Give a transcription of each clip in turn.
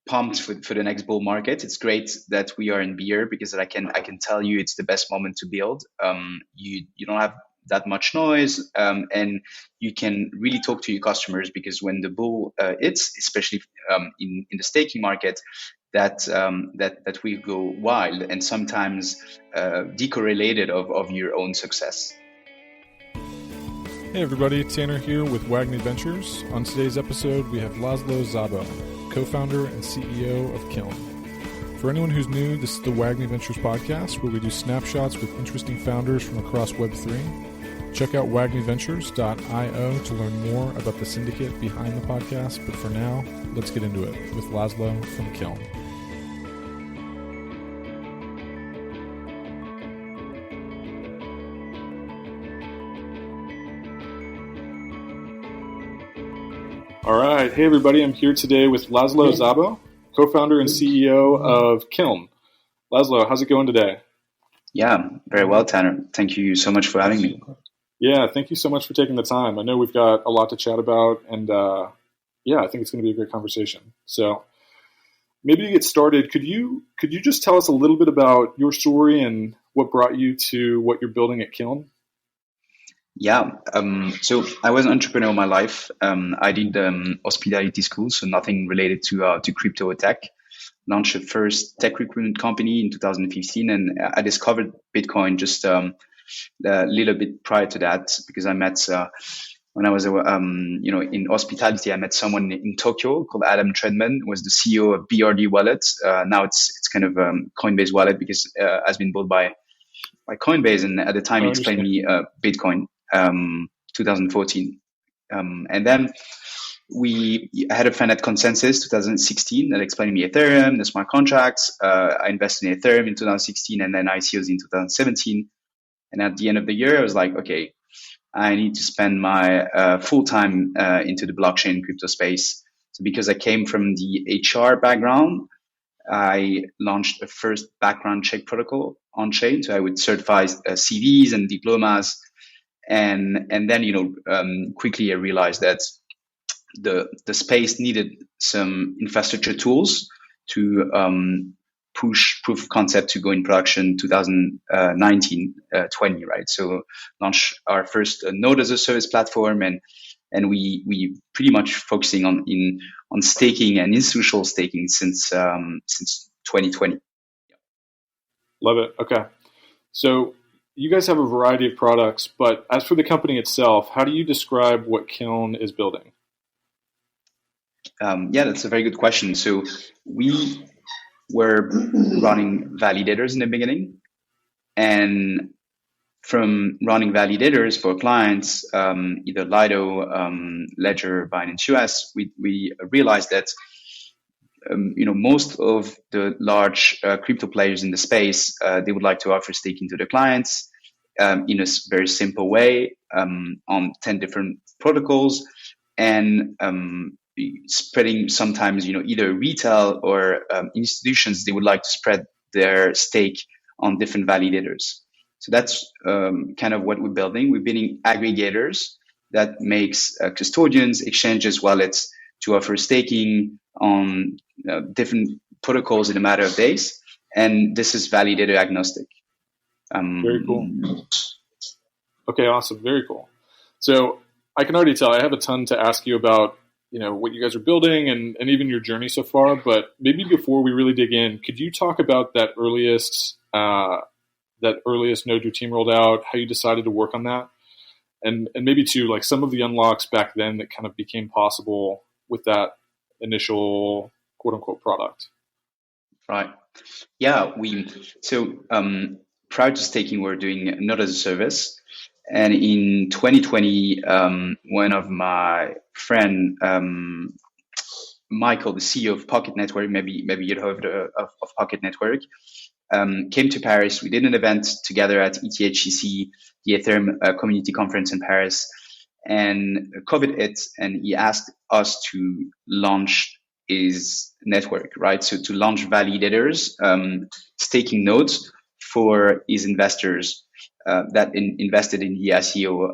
pumped for the next bull market. It's great that we are in beer because I can tell you it's the best moment to build. You don't have that much noise, and you can really talk to your customers, because when the bull hits, especially in the staking market, that we go wild and sometimes decorrelated of your own success. Hey everybody, Tanner here with WAGMI Ventures. On today's episode, we have Laszlo Szabo, co-founder and CEO of Kiln. For anyone who's new, this is the WAGMI Ventures podcast, where we do snapshots with interesting founders from across Web3. Check out wagmiventures.io to learn more about the syndicate behind the podcast. But for now, let's get into it with Laszlo from Kiln. All right. Hey, everybody. I'm here today with Laszlo Szabo, co-founder and CEO of Kiln. Laszlo, how's it going today? Yeah, very well, Tanner. Thank you so much for having me. Yeah, thank you so much for taking the time. I know we've got a lot to chat about, and I think it's going to be a great conversation. So maybe to get started, could you just tell us a little bit about your story and what brought you to what you're building at Kiln? Yeah, so I was an entrepreneur all my life. I did hospitality school, so nothing related to crypto or tech. Launched the first tech recruitment company in 2015, and I discovered Bitcoin just a little bit prior to that, because I met when I was in hospitality, I met someone in Tokyo called Adam Treadman, who was the CEO of BRD Wallet. Now it's kind of Coinbase Wallet, because has been bought by Coinbase, and at the time he explained me Bitcoin. 2014, and then we had a friend at Consensus 2016 that explained me Ethereum, the smart contracts. I invested in Ethereum in 2016, and then ICOs in 2017. And at the end of the year, I was like, okay, I need to spend my full time into the blockchain crypto space. So because I came from the HR background, I launched a first background check protocol on chain. So I would certify CVs and diplomas. And then, quickly I realized that the space needed some infrastructure tools to push proof of concept to go in production 2019, 20, right? So launched our first node as a service platform, and we pretty much focusing on staking and institutional staking since 2020. Love it. Okay. So you guys have a variety of products, but as for the company itself, how do you describe what Kiln is building? Yeah, that's a very good question. So we were running validators in the beginning, and from running validators for clients, either Lido, Ledger, Binance US, we realized that most of the large crypto players in the space, they would like to offer staking to their clients in a very simple way on 10 different protocols, and spreading sometimes, either retail or institutions, they would like to spread their stake on different validators. So that's kind of what we're building. We're building aggregators that makes custodians, exchanges, wallets to offer staking on different protocols in a matter of days. And this is validator agnostic. Very cool. Okay, awesome. Very cool. So I can already tell I have a ton to ask you about, what you guys are building and even your journey so far. But maybe before we really dig in, could you talk about that earliest node your team rolled out, how you decided to work on that? And maybe too, like some of the unlocks back then that kind of became possible with that initial quote unquote product. Right. Yeah. Prior to staking, we're doing node as a service. And in 2020, one of my friend, Michael, the CEO of Pocket Network, maybe you'd heard of Pocket Network, came to Paris. We did an event together at ETHCC, the Ethereum Community Conference in Paris, and COVID hit, and he asked us to launch his network, right? So to launch validators, staking nodes for his investors that invested in the SEO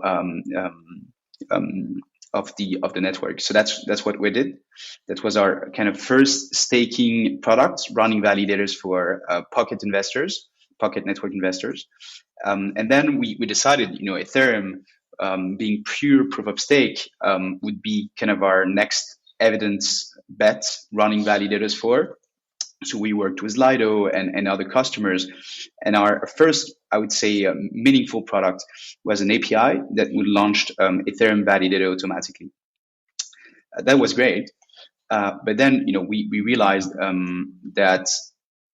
of the network. So that's what we did. That was our kind of first staking product, running validators for pocket network investors. And then we decided, Ethereum being pure proof of stake would be kind of our next evidence bet running validators for. So we worked with Lido and other customers. And our first, I would say, meaningful product was an API that would launch Ethereum validator automatically. That was great. But then, we realized that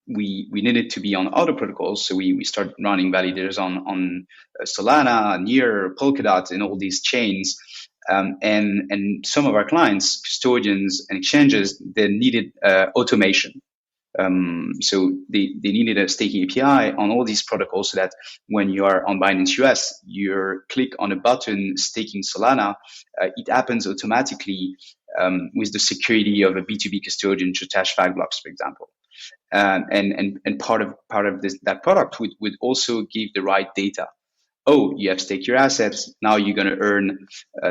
we needed to be on other protocols. So we started running validators on Solana, Near, Polkadot, and all these chains. And some of our clients, custodians and exchanges, they needed automation. So they needed a staking API on all these protocols so that when you are on Binance US, you click on a button staking Solana, it happens automatically with the security of a B2B custodian to hash flag blocks, for example. And part of that product would also give the right data. Oh, you have staked your assets. Now you're going to earn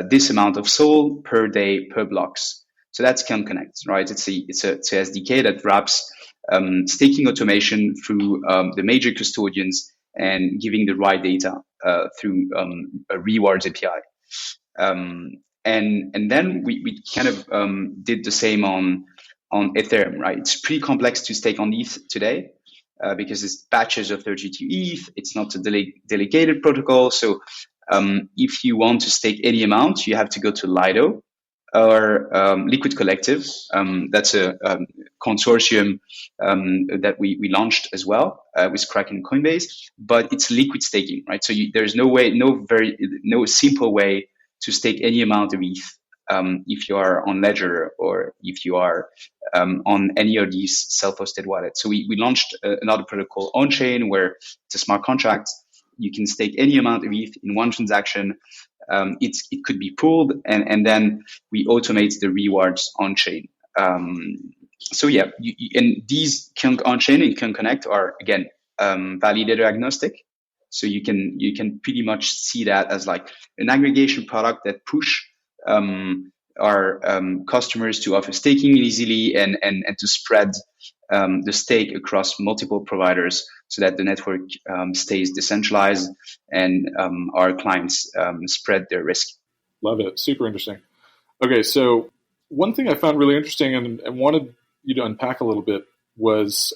this amount of SOL per day per blocks. So that's Kiln Connect, right? It's a SDK that wraps staking automation through the major custodians and giving the right data through a rewards API. And then we kind of did the same on Ethereum, right? It's pretty complex to stake on ETH today because it's batches of 32 ETH. It's not a delegated protocol. So if you want to stake any amount, you have to go to Lido or Liquid Collective. That's a consortium that we launched as well with Kraken and Coinbase, but it's liquid staking, right? So there's no simple way to stake any amount of ETH if you are on Ledger or if you are on any of these self-hosted wallets. So we launched another protocol on-chain where it's a smart contract. You can stake any amount of ETH in one transaction. It could be pooled, and then we automate the rewards on-chain. So yeah, and these Kiln on-chain and Kiln Connect are, again, validator agnostic. So you can pretty much see that as like an aggregation product that push our customers to offer staking easily and to spread the stake across multiple providers so that the network stays decentralized and our clients spread their risk. Love it. Super interesting. Okay, so one thing I found really interesting and wanted you to unpack a little bit was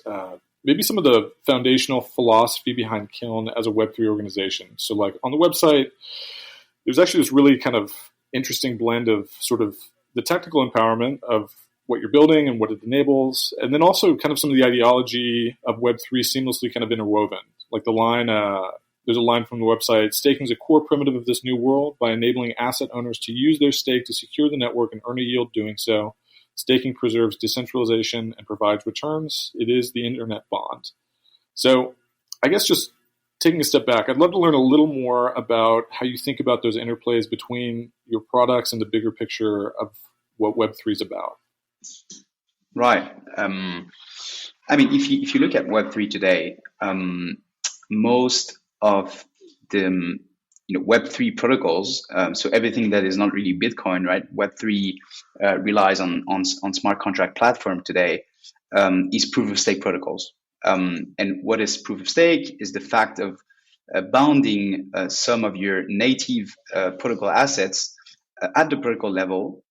maybe some of the foundational philosophy behind Kiln as a Web3 organization. So like on the website, there's actually this really kind of interesting blend of sort of the technical empowerment of what you're building and what it enables, and then also kind of some of the ideology of Web3 seamlessly kind of interwoven. Like the line, there's a line from the website, staking is a core primitive of this new world. By enabling asset owners to use their stake to secure the network and earn a yield doing so, staking preserves decentralization and provides returns. It is the internet bond. So I guess just taking a step back, I'd love to learn a little more about how you think about those interplays between your products and the bigger picture of what Web3 is about. Right. I mean, if you look at Web3 today, most of the Web3 protocols, so everything that is not really Bitcoin, right? Web3 relies on smart contract platform today, is proof of stake protocols. And what is proof of stake is the fact of bounding some of your native protocol assets at the protocol level,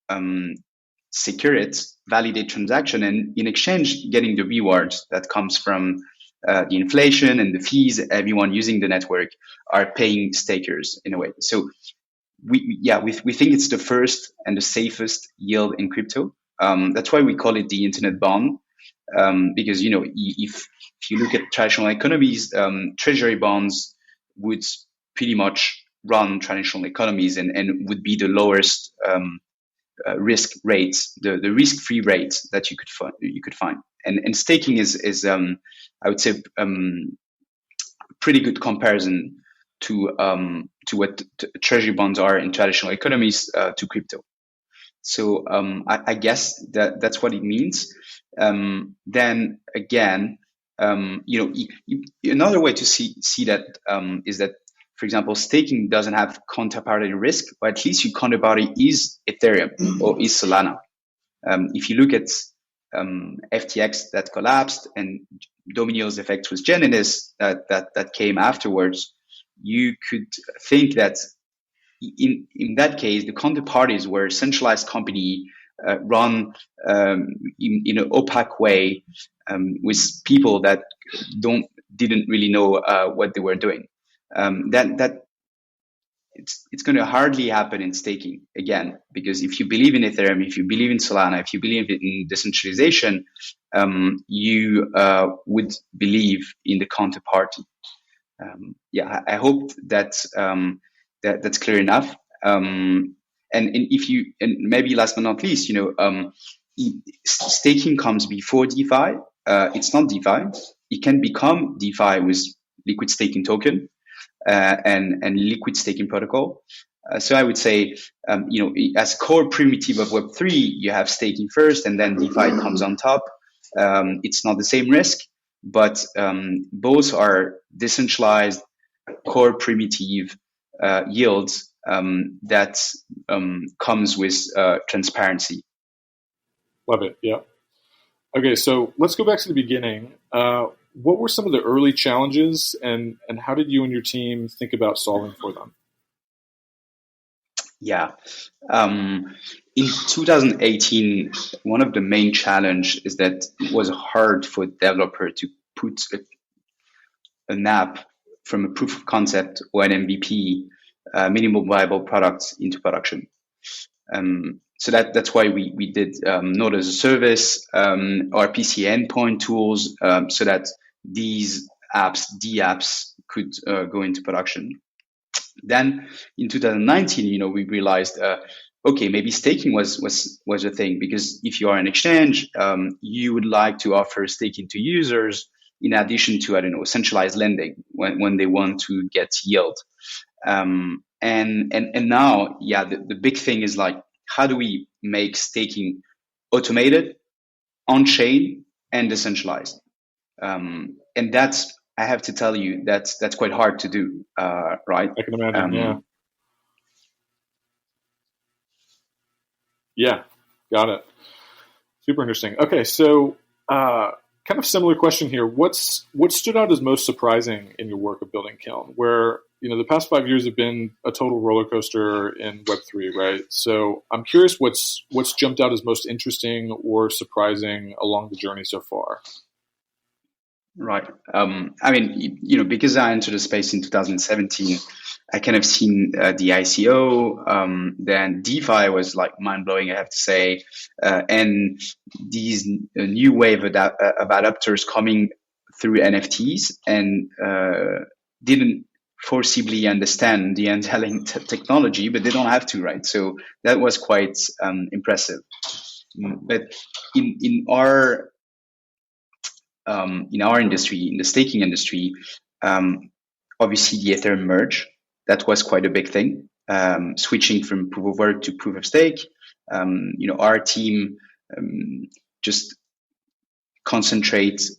secure it, validate transaction, and in exchange, getting the rewards that comes from the inflation and the fees everyone using the network are paying stakers in a way. So we think it's the first and the safest yield in crypto. That's why we call it the internet bond. Because if you look at traditional economies, treasury bonds would pretty much run traditional economies and would be the lowest risk rates, the risk-free rates that you could find. And staking is I would say pretty good comparison to what treasury bonds are in traditional economies to crypto. So I guess that's what it means. Then again, another way to see that is that for example, staking doesn't have counterparty risk, or at least your counterparty is Ethereum or is Solana. If you look at FTX that collapsed and Domino's effect with Genesis that came afterwards, you could think that in that case, the counterparties were a centralized company run in an opaque way with people that didn't really know what they were doing. It's going to hardly happen in staking again, because if you believe in Ethereum, if you believe in Solana, if you believe in decentralization, you would believe in the counterparty. I hope that's clear enough. And maybe last but not least, staking comes before DeFi. It's not DeFi. It can become DeFi with liquid staking token and liquid staking protocol. So I would say, as core primitive of Web3, you have staking first, and then DeFi comes on top. It's not the same risk, but both are decentralized core primitive yields that comes with transparency. Love it. Yeah. Okay, so let's go back to the beginning. What were some of the early challenges, and how did you and your team think about solving for them? Yeah. In 2018, one of the main challenge is that it was hard for a developer to put an app from a proof of concept or an MVP, minimal viable product, into production. So that's why we did Node as a service, RPC endpoint tools, so that these apps, DApps, could go into production. Then in 2019, we realized, okay, maybe staking was a thing, because if you are an exchange, you would like to offer staking to users in addition to, centralized lending when they want to get yield. And now, the big thing is like, how do we make staking automated, on-chain, and decentralized? And that's, I have to tell you, that's quite hard to do, right? I can imagine, Yeah, got it. Super interesting. Okay, so kind of similar question here. What stood out as most surprising in your work of building Kiln, where the past 5 years have been a total roller coaster in Web3, right? So I'm curious what's jumped out as most interesting or surprising along the journey so far. Right. Because I entered the space in 2017, I kind of seen the ICO. Then DeFi was like mind blowing, I have to say, and these new wave of adapters coming through NFTs, and didn't foreseeably understand the underlying technology, but they don't have to, right? So that was quite impressive. But in our industry, in the staking industry, obviously the Ethereum merge, that was quite a big thing. Switching from proof of work to proof of stake. Our team just concentrates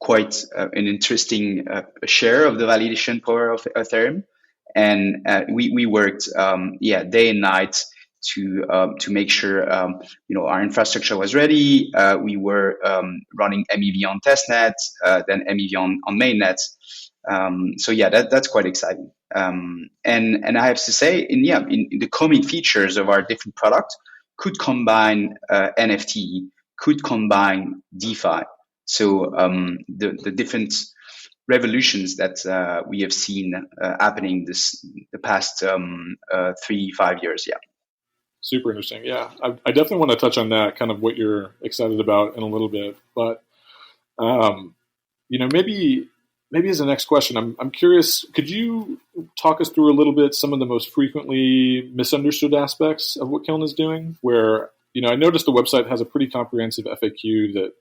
quite an interesting share of the validation power of Ethereum, and we worked day and night to make sure our infrastructure was ready. We were running MEV on testnet, then MEV on mainnet. So that's quite exciting. And I have to say, in the coming features of our different products could combine NFT, could combine DeFi. So the different revolutions that we have seen happening the past 3-5 years. Yeah. Super interesting. Yeah, I definitely want to touch on that, kind of what you're excited about in a little bit. But, maybe as the next question, I'm curious, could you talk us through a little bit some of the most frequently misunderstood aspects of what Kiln is doing? Where, I noticed the website has a pretty comprehensive FAQ that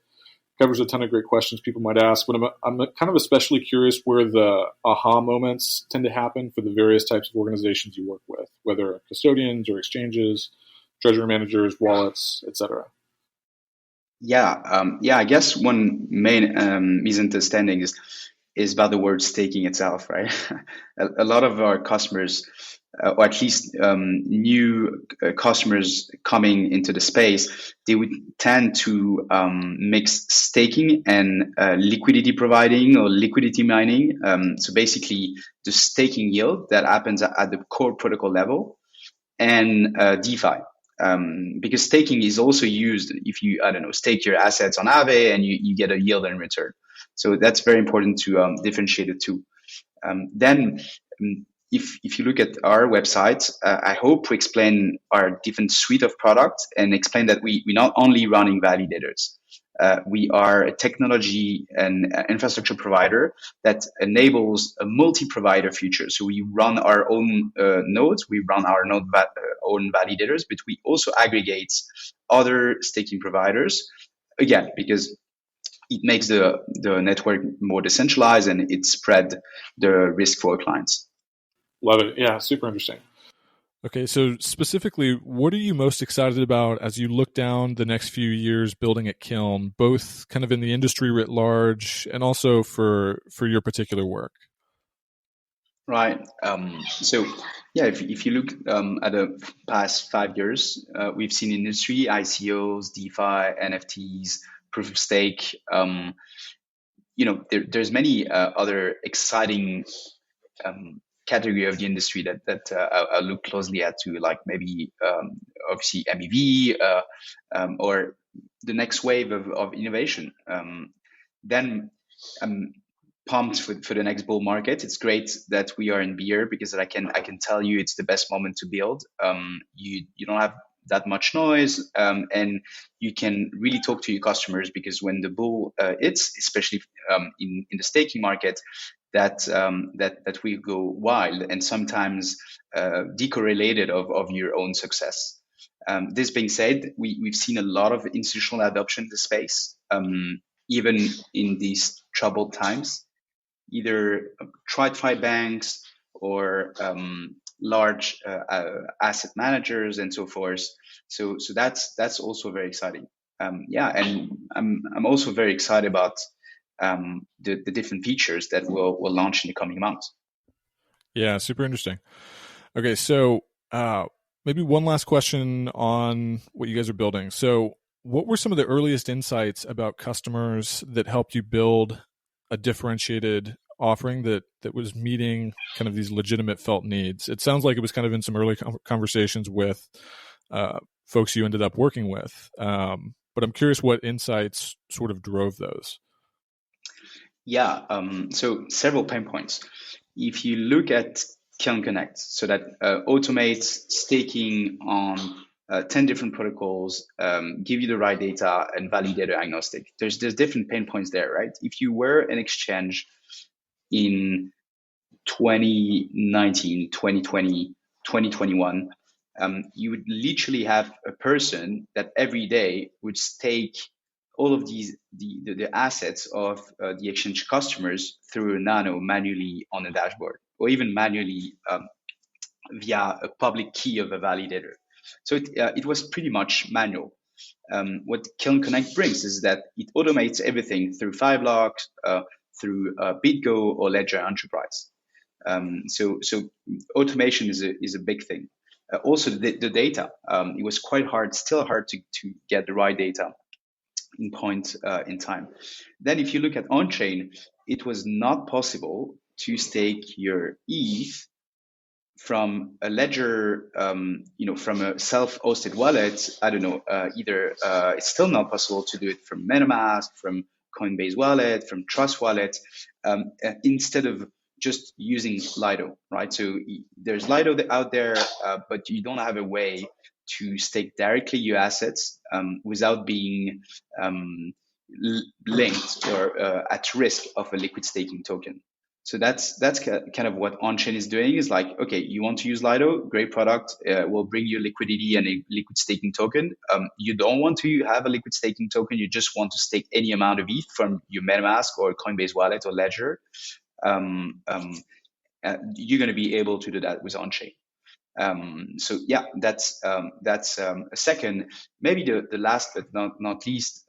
covers a ton of great questions people might ask, but I'm kind of especially curious where the aha moments tend to happen for the various types of organizations you work with, whether custodians or exchanges, treasury managers, wallets, etc. I guess one main misunderstanding is is about the word staking itself, right? A lot of our customers, or at least new customers coming into the space, they would tend to mix staking and liquidity providing or liquidity mining. So basically, the staking yield that happens at the core protocol level and DeFi. Because staking is also used if you, I don't know, stake your assets on Aave and you get a yield in return. So that's very important to differentiate the two. Then, if you look at our website, I hope we explain our different suite of products and explain that we're not only running validators. We are a technology and infrastructure provider that enables a multi-provider future. So we run our own nodes, we run our own validators, but we also aggregate other staking providers. Again, because it makes the network more decentralized and it spread the risk for our clients. Love it. Yeah, super interesting. Okay, so specifically, what are you most excited about as you look down the next few years building at Kiln, both kind of in the industry writ large and also for your particular work? Right. So, yeah, if you look at the past 5 years, we've seen industry ICOs, DeFi, NFTs, proof of stake. There's many other exciting category of the industry that I look closely at to, like maybe obviously MEV or the next wave of innovation. Then I'm pumped for the next bull market. It's great that we are in beer because I can tell you it's the best moment to build. You don't have that much noise, and you can really talk to your customers, because when the bull hits, especially in the staking market, that will go wild and sometimes decorrelated of your own success. This being said, we've seen a lot of institutional adoption in the space, even in these troubled times, either TradFi banks or large asset managers and so forth. So that's also very exciting. And I'm also very excited about the different features that will launch in the coming months. Yeah, super interesting. Okay, so maybe one last question on what you guys are building. So what were some of the earliest insights about customers that helped you build a differentiated offering that was meeting kind of these legitimate felt needs? It sounds like it was kind of in some early conversations with folks you ended up working with. But I'm curious what insights sort of drove those. Yeah, so several pain points. If you look at Kiln Connect, so that automates staking on 10 different protocols, give you the right data and validator agnostic. There's different pain points there, right? If you were an exchange in 2019, 2020, 2021, you would literally have a person that every day would stake all of the assets of the exchange customers through a nano manually on a dashboard, or even manually via a public key of a validator. So it was pretty much manual. What Kiln Connect brings is that it automates everything through Fireblocks, through BitGo or Ledger Enterprise. So automation is a big thing. Also the data, it was quite hard, still hard to get the right data in point in time. Then if you look at on-chain, it was not possible to stake your ETH from a ledger, from a self-hosted wallet. I don't know, either it's still not possible to do it from MetaMask, from Coinbase wallet, from Trust wallet, instead of just using Lido, right? So there's Lido out there, but you don't have a way to stake directly your assets without being linked or at risk of a liquid staking token. So that's kind of what on-chain is doing. Is like, okay, you want to use Lido, great product, will bring you liquidity and a liquid staking token. You don't want to have a liquid staking token, you just want to stake any amount of ETH from your MetaMask or Coinbase wallet or Ledger. You're going to be able to do that with on-chain. So yeah, that's a second, maybe the last but not least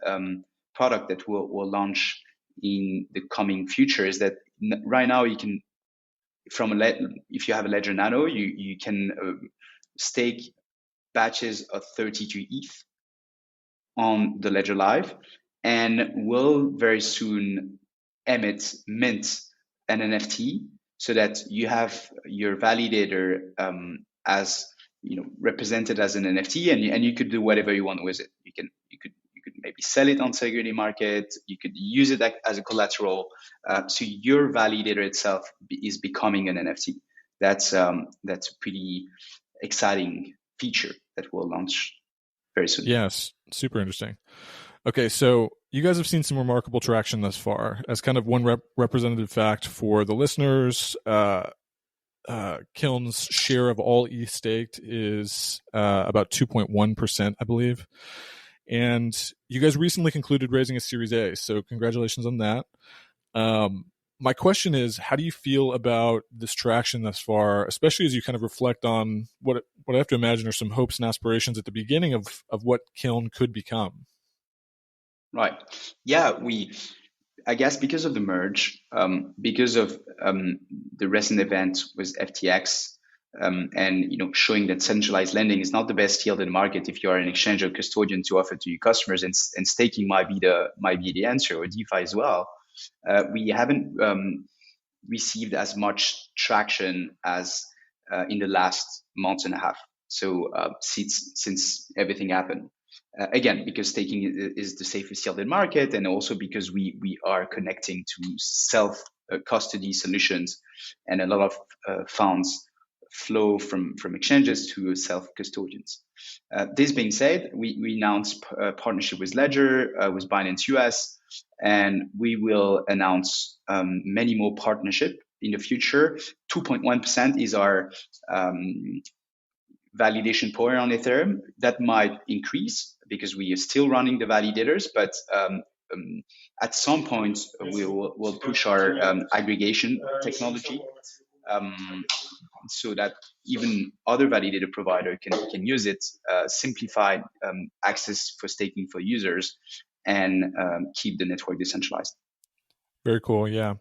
product that will launch in the coming future is that right now you can if you have a Ledger Nano, you can stake batches of 32 ETH on the Ledger Live, and will very soon mint an NFT so that you have your validator as represented as an NFT, and you could do whatever you want with it. You could maybe sell it on security market. You could use it as a collateral. So your validator itself is becoming an NFT. That's a pretty exciting feature that will launch very soon. Yes, super interesting. Okay, so you guys have seen some remarkable traction thus far. As kind of one representative fact for the listeners, Kiln's share of all ETH staked is about 2.1%, I believe. And you guys recently concluded raising a Series A, so congratulations on that. My question is, how do you feel about this traction thus far, especially as you kind of reflect on what I have to imagine are some hopes and aspirations at the beginning of what Kiln could become? Right. Yeah, I guess because of the merge, because of the recent event with FTX, and showing that centralized lending is not the best yield in the market if you are an exchange or custodian to offer to your customers, and staking might be the answer, or DeFi as well. We haven't received as much traction as in the last month and a half. So since everything happened. Again, because staking is the safest yield in market, and also because we are connecting to self custody solutions, and a lot of funds flow from exchanges to self custodians. This being said, we announced a partnership with Ledger, with Binance US, and we will announce many more partnership in the future. 2.1% is our validation power on Ethereum. That might increase because we are still running the validators, but at some point we'll push our aggregation technology, so that even other validator provider can use it, simplified access for staking for users, and keep the network decentralized. Very cool. Yeah.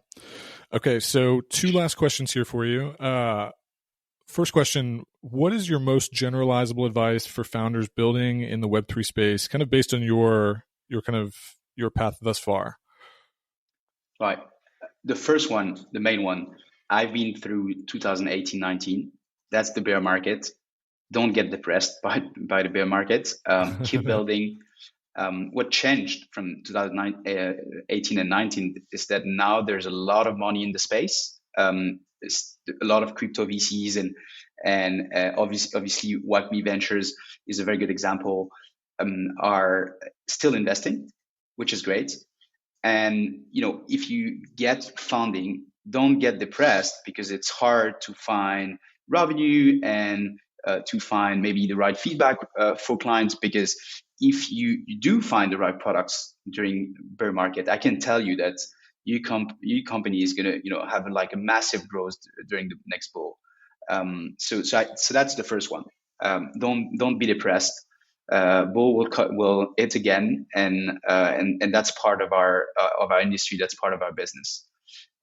Okay. So 2 last questions here for you. First question, what is your most generalizable advice for founders building in the Web3 space, kind of based on your path thus far? Right. The first one, the main one, I've been through 2018-19. That's the bear market. Don't get depressed by the bear market. Keep building. What changed from 2018 and 19 is that now there's a lot of money in the space. There's a lot of crypto VCs, and obviously WAGMI Ventures is a very good example, are still investing, which is great. And if you get funding, don't get depressed, because it's hard to find revenue and to find maybe the right feedback for clients. Because if you do find the right products during bear market, I can tell you that your company is gonna have like a massive growth during the next bull. So that's the first one. Don't be depressed. Bull will hit again, and that's part of our industry. That's part of our business.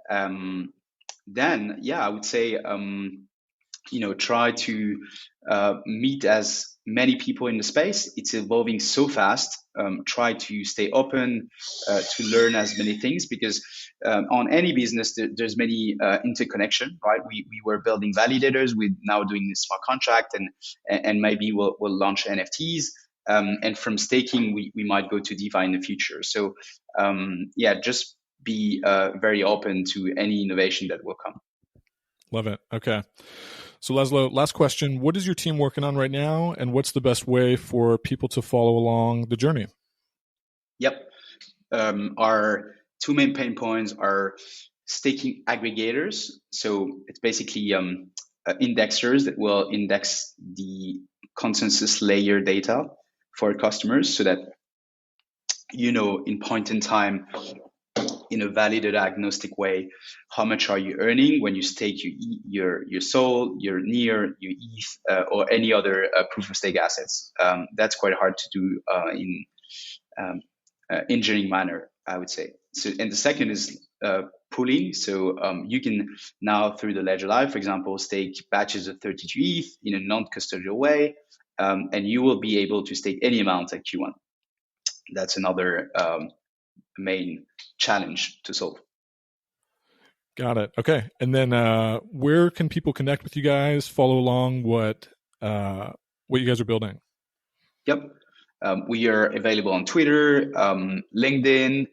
Then I would say try to meet as many people in the space. It's evolving so fast. Try to stay open to learn as many things, because on any business there's many interconnection, right? We were building validators, we're now doing smart contract, and maybe we'll launch NFTs, and from staking we might go to DeFi in the future. So just be very open to any innovation that will come. Love it. Okay. So Laszlo, last question. What is your team working on right now, and what's the best way for people to follow along the journey? Yep. Our 2 main pain points are staking aggregators. So it's basically indexers that will index the consensus layer data for customers, so that in point in time, in a validated agnostic way, how much are you earning when you stake your SOL, your NEAR, your ETH, or any other proof of stake assets. That's quite hard to do in engineering manner, I would say. So, and the second is pooling. So you can now, through the Ledger Live, for example, stake batches of 32 ETH in a non-custodial way, and you will be able to stake any amount at Q1. That's another main challenge to solve. Got it. Okay. And then where can people connect with you guys, follow along what you guys are building? Yep. We are available on Twitter, LinkedIn.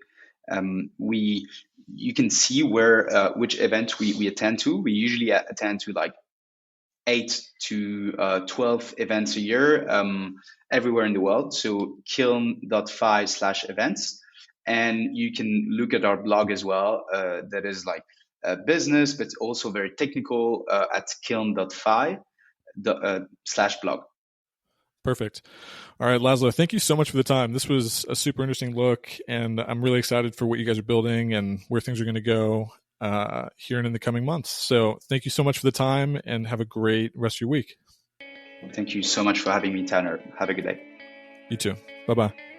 You can see which event we attend to. We usually attend to like 8 to 12 events a year, everywhere in the world. So kiln.fi/events. And you can look at our blog as well. That is like business, but also very technical at kiln.fi/blog. Perfect. All right, Laszlo, thank you so much for the time. This was a super interesting look, and I'm really excited for what you guys are building and where things are going to go here and in the coming months. So thank you so much for the time, and have a great rest of your week. Thank you so much for having me, Tanner. Have a good day. You too. Bye-bye.